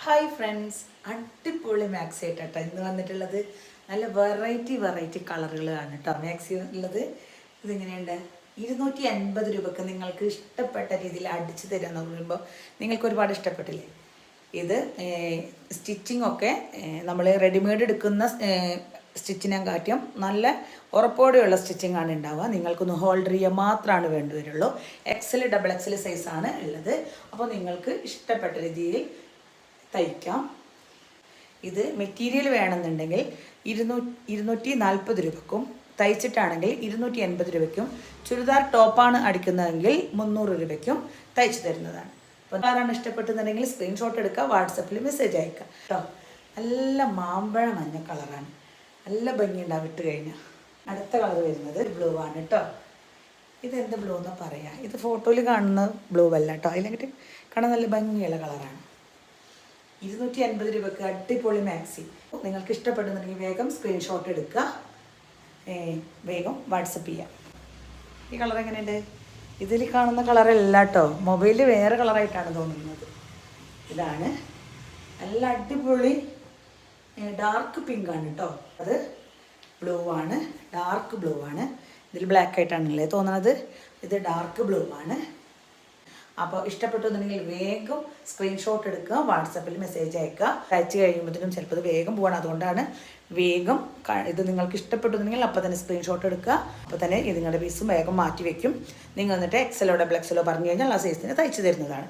Hi friends, അടിപൊളി maxi ആയിട്ടാട്ടോ ഇന്ന് വന്നിട്ടുള്ളത്. നല്ല വെറൈറ്റി കളറുകളാണ് കേട്ടോ മാക്സി ഉള്ളത്. ഇതിങ്ങനെയുണ്ട്, 250 രൂപക്ക് നിങ്ങൾക്ക് ഇഷ്ടപ്പെട്ട രീതിയിൽ അടിച്ചു തരാമെന്ന് പറയുമ്പോൾ നിങ്ങൾക്ക് ഒരുപാട് ഇഷ്ടപ്പെട്ടില്ലേ. ഇത് സ്റ്റിച്ചിങ് ഒക്കെ നമ്മൾ റെഡിമെയ്ഡ് എടുക്കുന്ന സ്റ്റിച്ചിനെ കാട്ടിയും നല്ല ഉറപ്പോടെയുള്ള സ്റ്റിച്ചിങ് ആണ് ഉണ്ടാവുക. നിങ്ങൾക്കൊന്ന് ഹോൾഡർ ചെയ്യാൻ മാത്രമാണ് വേണ്ടി വരുള്ളൂ. എക്സൽ ഡബിൾ എക്സൽ സൈസാണ് ഉള്ളത്. അപ്പോൾ നിങ്ങൾക്ക് ഇഷ്ടപ്പെട്ട രീതിയിൽ തയ്ക്കാം. ഇത് മെറ്റീരിയൽ വേണമെന്നുണ്ടെങ്കിൽ 240 രൂപക്കും, തയ്ച്ചിട്ടാണെങ്കിൽ 280 രൂപയ്ക്കും, ചുരിദാർ ടോപ്പാണ് അടിക്കുന്നതെങ്കിൽ 300 രൂപയ്ക്കും തയ്ച്ചു തരുന്നതാണ്. അപ്പോൾ ആരാണ് ഇഷ്ടപ്പെട്ടെന്നുണ്ടെങ്കിൽ സ്ക്രീൻഷോട്ട് എടുക്കുക, വാട്സപ്പിൽ മെസ്സേജ് അയക്കുക കേട്ടോ. നല്ല മാമ്പഴ മഞ്ഞ കളറാണ്, നല്ല ഭംഗിയുണ്ടാവും ഇട്ട് കഴിഞ്ഞാൽ. അടുത്ത കളർ വരുന്നത് ബ്ലൂ ആണ് കേട്ടോ. ഇതെന്ത് ബ്ലൂ എന്ന് പറയാം, ഇത് ഫോട്ടോയിൽ കാണുന്ന ബ്ലൂ അല്ല കേട്ടോ, അതിലെങ്കിൽ കാണാൻ നല്ല ഭംഗിയുള്ള കളറാണ്. 250 രൂപക്ക് അടിപൊളി മാക്സി. നിങ്ങൾക്ക് ഇഷ്ടപ്പെടുന്നുണ്ടെങ്കിൽ വേഗം സ്ക്രീൻഷോട്ട് എടുക്കുക, വേഗം വാട്സപ്പ് ചെയ്യാം. ഈ കളർ എങ്ങനെയുണ്ട്? ഇതിൽ കാണുന്ന കളറല്ല കേട്ടോ, മൊബൈലിൽ വേറെ കളറായിട്ടാണ് തോന്നുന്നത്. ഇതാണ് നല്ല അടിപൊളി ഡാർക്ക് പിങ്ക് ആണ് കേട്ടോ. അത് ബ്ലൂ ആണ്, ഡാർക്ക് ബ്ലൂ ആണ്. ഇതിൽ ബ്ലാക്ക് ആയിട്ടാണല്ലേ തോന്നുന്നത്. ഇത് ഡാർക്ക് ബ്ലൂ ആണ്. അപ്പോൾ ഇഷ്ടപ്പെട്ടുന്നുണ്ടെങ്കിൽ വേഗം സ്ക്രീൻഷോട്ട് എടുക്കുക, വാട്സപ്പിൽ മെസ്സേജ് അയക്കുക. അയച്ചു കഴിയുമ്പോഴത്തേനും ചിലപ്പോൾ ഇത് വേഗം പോകണം, അതുകൊണ്ടാണ് വേഗം. ഇത് നിങ്ങൾക്ക് ഇഷ്ടപ്പെട്ടുന്നുണ്ടെങ്കിൽ അപ്പോൾ തന്നെ സ്ക്രീൻഷോട്ട് എടുക്കുക, അപ്പോൾ തന്നെ ഇത് നിങ്ങളുടെ പീസും വേഗം മാറ്റി വയ്ക്കും. നിങ്ങൾ എന്നിട്ട് എക്സലോ ഡബിൾ എക്സലോ പറഞ്ഞു കഴിഞ്ഞാൽ ആ സൈസിന് തയ്ച്ചു തരുന്നതാണ്.